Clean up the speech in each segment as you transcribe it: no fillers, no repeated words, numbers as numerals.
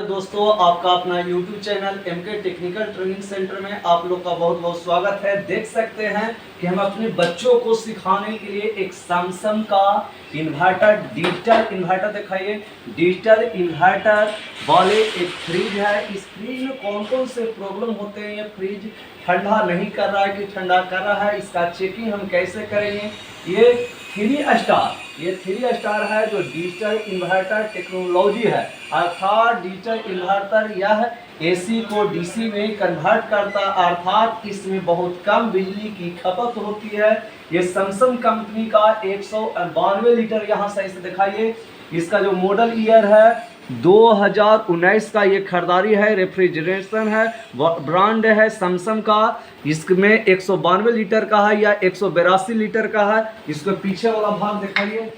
दोस्तों, आपका अपना YouTube channel MK technical training centre में आप लोग का बहुत बहुत स्वागत है। देख सकते हैं कि हम अपने बच्चों को सिखाने के लिए एक सैमसंग का इन्वर्टर, डिजिटल इन्वर्टर दिखाइए। डिजिटल इन्वर्टर वाले एक फ्रिज है। इस फ्रिज में कौन कौन से प्रॉब्लम होते हैं, ये फ्रिज ठंडा नहीं कर रहा है कि ठंडा कर रहा है, इसका चेकिंग हम कैसे करेंगे। ये 3 स्टार है जो डिजिटल इन्वर्टर टेक्नोलॉजी है, अर्थात डिजिटल इन्वर्टर यह एसी को डीसी में कन्वर्ट करता, अर्थात इसमें बहुत कम बिजली की खपत होती है। ये सैमसंग कंपनी का 192 लीटर, यहाँ सही से दिखाइए, इसका जो मॉडल ईयर है 2019 का ये खरीदारी है, रेफ्रिजरेशन है, ब्रांड है सैमसंग का। इसमें 192 लीटर का है या 182 लीटर का है। इसको पीछे वाला भाग दिखाइए,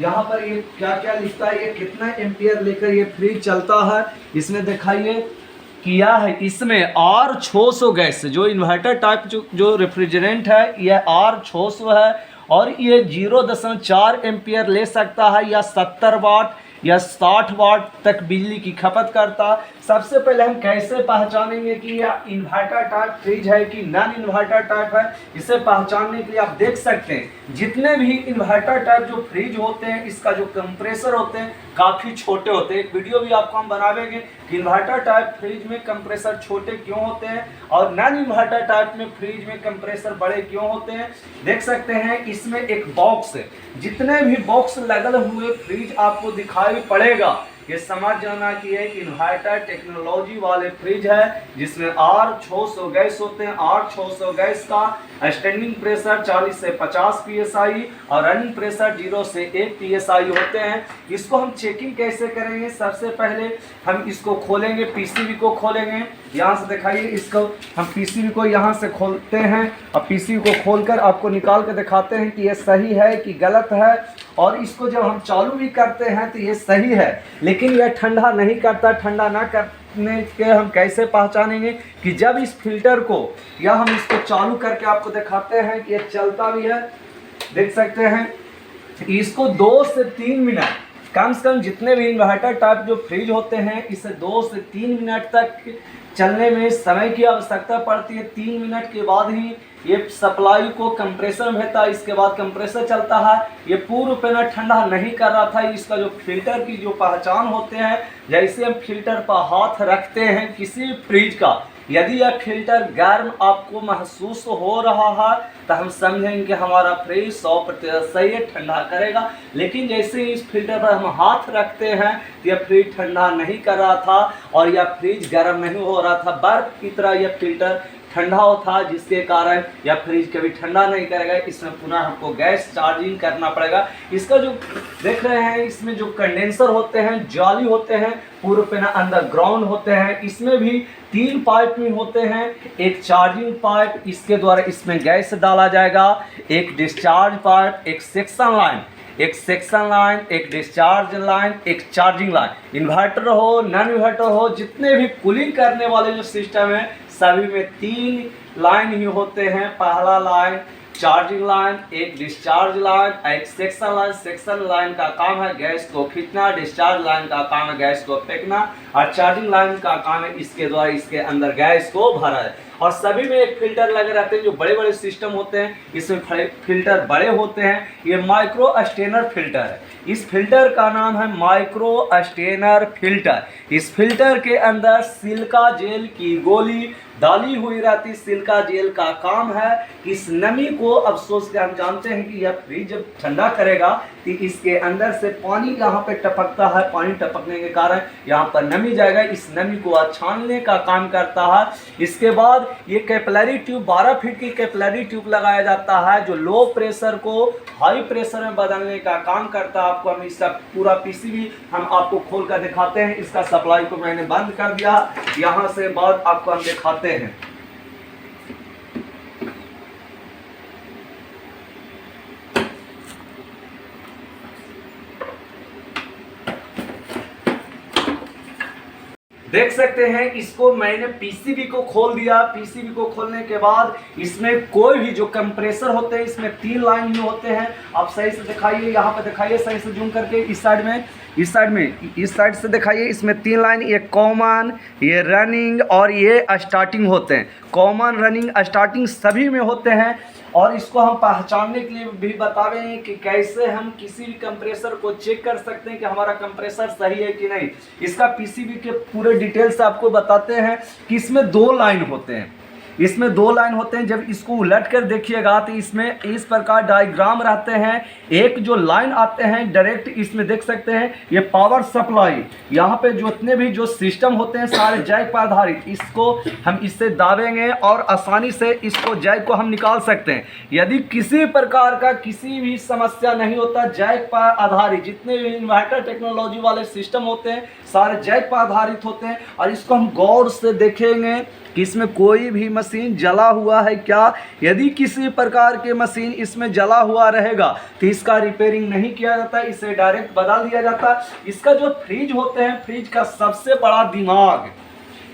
यहाँ पर ये क्या क्या लिखता है, ये कितना एम्पियर लेकर ये फ्रिज चलता है, इसमें दिखाइए किया है। इसमें R600 गैस, जो इन्वर्टर टाइप जो रेफ्रिजरेंट है, यह R600 है और ये 0.4 एम्पियर ले सकता है या 70 वाट या 60 वाट तक बिजली की खपत करता। सबसे पहले हम कैसे पहचानेंगे कि यह इन्वर्टर टाइप फ्रिज है कि नॉन इन्वर्टर टाइप है, इसे पहचानने के लिए आप देख सकते हैं जितने भी इन्वर्टर टाइप जो फ्रिज होते हैं, इसका जो कंप्रेसर होते हैं काफ़ी छोटे होते हैं। एक वीडियो भी आपको हम बनावेंगे कि इन्वर्टर टाइप फ्रिज में कंप्रेसर छोटे क्यों होते हैं और नॉन इन्वर्टर टाइप में फ्रिज में कंप्रेसर बड़े क्यों होते हैं। देख सकते हैं इसमें एक बॉक्स है, जितने भी बॉक्स लगे हुए फ्रिज आपको दिखाई पड़ेगा, ये समझ जाना कि ये इन्वर्टर टेक्नोलॉजी वाले फ्रिज है जिसमें R600 गैस होते हैं। R600 गैस का स्टैंडिंग प्रेशर 40 से 50 psi और रनिंग प्रेशर 0 से 1 psi होते हैं। इसको हम चेकिंग कैसे करेंगे, सबसे पहले हम इसको खोलेंगे, पीसीबी को खोलेंगे। यहाँ से दिखाइए, इसको हम पीसीबी को यहाँ से खोलते हैं और पीसीबी को खोलकर आपको निकाल कर दिखाते हैं कि ये सही है कि गलत है। और इसको जब हम चालू भी करते हैं तो ये सही है, लेकिन यह ठंडा नहीं करता। ठंडा ना करने के हम कैसे पहचानेंगे कि जब इस फिल्टर को या हम इसको चालू करके आपको दिखाते हैं कि यह चलता भी है। देख सकते हैं इसको 2 से 3 मिनट कम से कम, जितने भी इन्वर्टर टाइप जो फ्रिज होते हैं इसे 2 से 3 मिनट तक चलने में समय की आवश्यकता पड़ती है। 3 मिनट के बाद ही ये सप्लाई को कंप्रेसर में भेजता है, इसके बाद कंप्रेसर चलता है। ये पूर्ण पेना ठंडा नहीं कर रहा था। इसका जो फिल्टर की जो पहचान होते हैं, जैसे हम फिल्टर पर हाथ रखते हैं किसी फ्रिज का, यदि यह फिल्टर गर्म आपको महसूस हो रहा है तो हम समझेंगे कि हमारा फ्रिज 100% सही है, ठंडा करेगा। लेकिन जैसे ही इस फिल्टर पर हम हाथ रखते हैं तो यह फ्रिज ठंडा नहीं कर रहा था और यह फ्रिज गर्म नहीं हो रहा था, बर्फ की तरह यह फिल्टर ठंडा था, जिसके कारण यह फ्रिज कभी ठंडा नहीं करेगा। इसमें पुनः हमको गैस चार्जिंग करना पड़ेगा। इसका जो देख रहे हैं, इसमें जो कंडेंसर होते हैं, जाली होते हैं, पूरे पे ना अंडरग्राउंड होते हैं। इसमें भी 3 पाइप में होते हैं, एक चार्जिंग पाइप, इसके द्वारा इसमें गैस डाला जाएगा, एक डिस्चार्ज पाइप, एक सेक्शन लाइन, एक डिस्चार्ज लाइन, एक चार्जिंग लाइन। इन्वर्टर हो नॉन इन्वर्टर हो, जितने भी कूलिंग करने वाले जो सिस्टम है सभी में 3 लाइन ही होते हैं। पहला लाइन चार्जिंग लाइन, एक डिस्चार्ज लाइन, एक सेक्शन लाइन। सेक्शन लाइन का काम है गैस को खींचना, डिस्चार्ज लाइन का काम है गैस को फेंकना और चार्जिंग लाइन का काम है इसके द्वारा इसके अंदर गैस को भरा है। और सभी में एक फिल्टर लगे रहते हैं। जो बड़े बड़े सिस्टम होते हैं इसमें फिल्टर बड़े होते हैं। ये माइक्रो स्टेनर फिल्टर है। इस फिल्टर का नाम है माइक्रो स्टेनर फिल्टर। इस फिल्टर के अंदर सिलिका जेल की गोली डाली हुई रहती। सिलिका जेल का काम है इस नमी को, अफसोस के हम जानते हैं कि यह फ्रिज जब ठंडा करेगा तो इसके अंदर से पानी यहाँ पे टपकता है। पानी टपकने के कारण यहाँ पर नमी जाएगा, इस नमी को छानने का काम करता है। इसके बाद ये कैपिलरी ट्यूब, 12 फीट की कैपिलरी ट्यूब लगाया जाता है जो लो प्रेशर को हाई प्रेशर में बदलने का काम करता है। आपको हम इसका पूरा पीसीबी हम आपको खोल कर दिखाते हैं। इसका सप्लाई को मैंने बंद कर दिया, यहाँ से बाद आपको हम दिखाते हैं। देख सकते हैं इसको मैंने पीसीबी को खोल दिया। पीसीबी को खोलने के बाद इसमें कोई भी जो कंप्रेसर होते हैं इसमें 3 लाइन ही होते हैं। आप सही से दिखाइए, यहाँ पे दिखाइए सही से जूम करके, इस साइड से दिखाइए। इसमें 3 लाइन, ये कॉमन, ये रनिंग और ये स्टार्टिंग होते हैं। कॉमन, रनिंग, स्टार्टिंग सभी में होते हैं। और इसको हम पहचानने के लिए भी बताएंगे कि कैसे हम किसी भी कंप्रेसर को चेक कर सकते हैं कि हमारा कंप्रेसर सही है कि नहीं। इसका पीसीबी के पूरे डिटेल्स आपको बताते हैं कि इसमें 2 लाइन होते हैं। इसमें 2 लाइन होते हैं। जब इसको उलट कर देखिएगा तो इसमें इस प्रकार डायग्राम रहते हैं। एक जो लाइन आते हैं डायरेक्ट, इसमें देख सकते हैं ये पावर सप्लाई, यहाँ पे जितने भी जो सिस्टम होते हैं सारे जैक पर आधारित, इसको हम इससे दाबेंगे और आसानी से इसको जैक को हम निकाल सकते हैं। यदि किसी प्रकार का किसी भी समस्या नहीं होता, जैक पर आधारित जितने भी इन्वर्टर टेक्नोलॉजी वाले सिस्टम होते हैं सारे जैक पर आधारित होते हैं। और इसको हम गौर से देखेंगे कि इसमें कोई भी मशीन जला हुआ है क्या। यदि किसी प्रकार के मशीन इसमें जला हुआ रहेगा तो इसका रिपेयरिंग नहीं किया जाता, इसे डायरेक्ट बदल दिया जाता। इसका जो फ्रिज होते हैं, फ्रिज का सबसे बड़ा दिमाग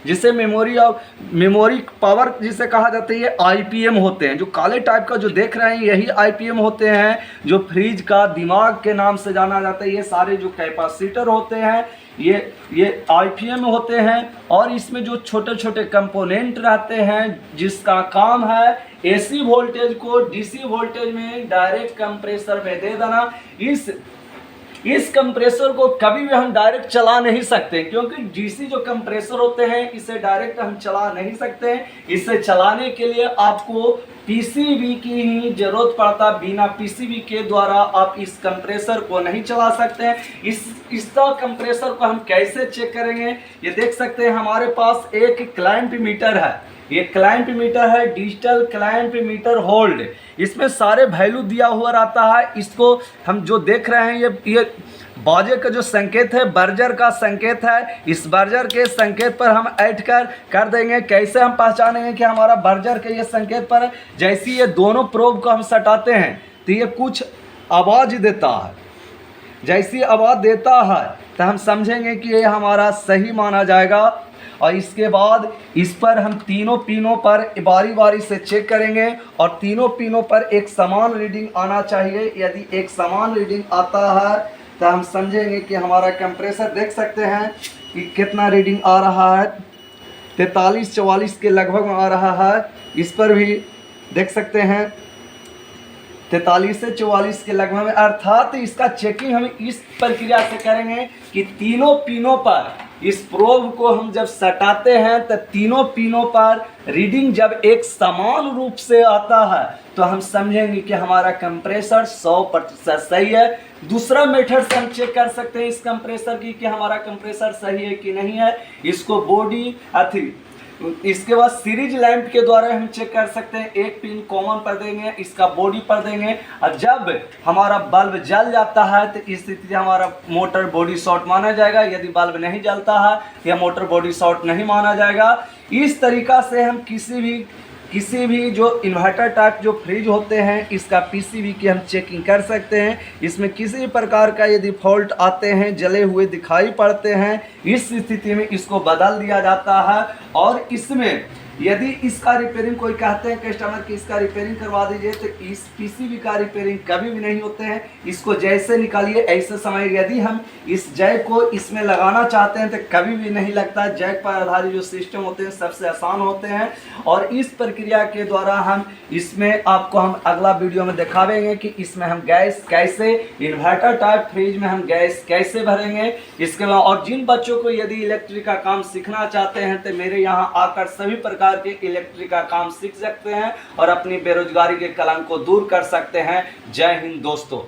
जिसे मेमोरी पावर जिसे कहा जाता है, ये आईपीएम होते हैं। जो काले टाइप का जो देख रहे हैं यही आईपीएम होते हैं, जो फ्रिज का दिमाग के नाम से जाना जाता है। ये सारे जो कैपेसिटर होते हैं ये आईपीएम होते हैं। और इसमें जो छोटे छोटे कंपोनेंट रहते हैं जिसका काम है एसी वोल्टेज को डीसी वोल्टेज में डायरेक्ट कंप्रेसर में दे देना। इस कंप्रेसर को कभी भी हम डायरेक्ट चला नहीं सकते, क्योंकि डीसी जो कंप्रेसर होते हैं इसे डायरेक्ट हम चला नहीं सकते। इसे चलाने के लिए आपको पीसीबी की ही जरूरत पड़ता। बिना पीसीबी के द्वारा आप इस कंप्रेसर को नहीं चला सकते हैं। इसका कंप्रेसर को हम कैसे चेक करेंगे, ये देख सकते हैं हमारे पास एक क्लैंप मीटर है। ये क्लैंप मीटर है, डिजिटल क्लैंप मीटर होल्ड। इसमें सारे वैल्यू दिया हुआ रहता है। इसको हम जो देख रहे हैं ये बाजे का जो संकेत है, बर्जर का संकेत है। इस बर्जर के संकेत पर हम ऐड कर देंगे। कैसे हम पहचानेंगे कि हमारा बर्जर के ये संकेत पर है। जैसे ये दोनों प्रोब को हम सटाते हैं तो ये कुछ आवाज़ देता है। जैसी आवाज़ देता है तो हम समझेंगे कि ये हमारा सही माना जाएगा। और इसके बाद इस पर हम तीनों पिनों पर बारी बारी से चेक करेंगे और तीनों पिनों पर एक समान रीडिंग आना चाहिए। यदि एक समान रीडिंग आता है तो हम समझेंगे कि हमारा कंप्रेसर, देख सकते हैं कि कितना रीडिंग आ रहा है, 43-44 के लगभग में आ रहा है। इस पर भी देख सकते हैं 43 से 44 के लगभग में। अर्थात इसका चेकिंग हम इस प्रक्रिया से करेंगे कि तीनों पिनों पर इस प्रोब को हम जब सटाते हैं तो तीनों पिनों पर रीडिंग जब एक समान रूप से आता है तो हम समझेंगे कि हमारा कंप्रेसर 100% सही है। दूसरा मेथड से हम चेक कर सकते हैं इस कंप्रेसर की कि हमारा कंप्रेसर सही है कि नहीं है। इसको बॉडी इसके बाद सीरीज लैंप के द्वारा हम चेक कर सकते हैं। एक पिन कॉमन पर देंगे, इसका बॉडी पर देंगे और जब हमारा बल्ब जल जाता है तो इस स्थिति हमारा मोटर बॉडी शॉर्ट माना जाएगा। यदि बल्ब नहीं जलता है तो यह मोटर बॉडी शॉर्ट नहीं माना जाएगा। इस तरीका से हम किसी भी जो इन्वर्टर टाइप जो फ्रिज होते हैं इसका पीसीबी की हम चेकिंग कर सकते हैं। इसमें किसी प्रकार का यदि फॉल्ट आते हैं, जले हुए दिखाई पड़ते हैं, इस स्थिति में इसको बदल दिया जाता है। और इसमें यदि इसका रिपेयरिंग कोई कहते हैं कस्टमर कि इसका रिपेयरिंग करवा दीजिए तो इस पीसीबी का रिपेयरिंग कभी भी नहीं होते हैं। इसको जैसे निकालिए ऐसे समय, यदि हम इस जैक को इसमें लगाना चाहते हैं तो कभी भी नहीं लगता। जैक पर आधारित जो सिस्टम होते हैं सबसे आसान होते हैं। और इस प्रक्रिया के द्वारा हम इसमें आपको हम अगला वीडियो में दिखावेंगे कि इसमें हम गैस कैसे, इन्वर्टर टाइप फ्रिज में हम गैस कैसे भरेंगे। इसके अलावा और जिन बच्चों को यदि इलेक्ट्रिक का काम सीखना चाहते हैं तो मेरे यहाँ आकर सभी प्रकार के इलेक्ट्रिक का काम सीख सकते हैं और अपनी बेरोजगारी के कलंक को दूर कर सकते हैं। जय हिंद दोस्तों।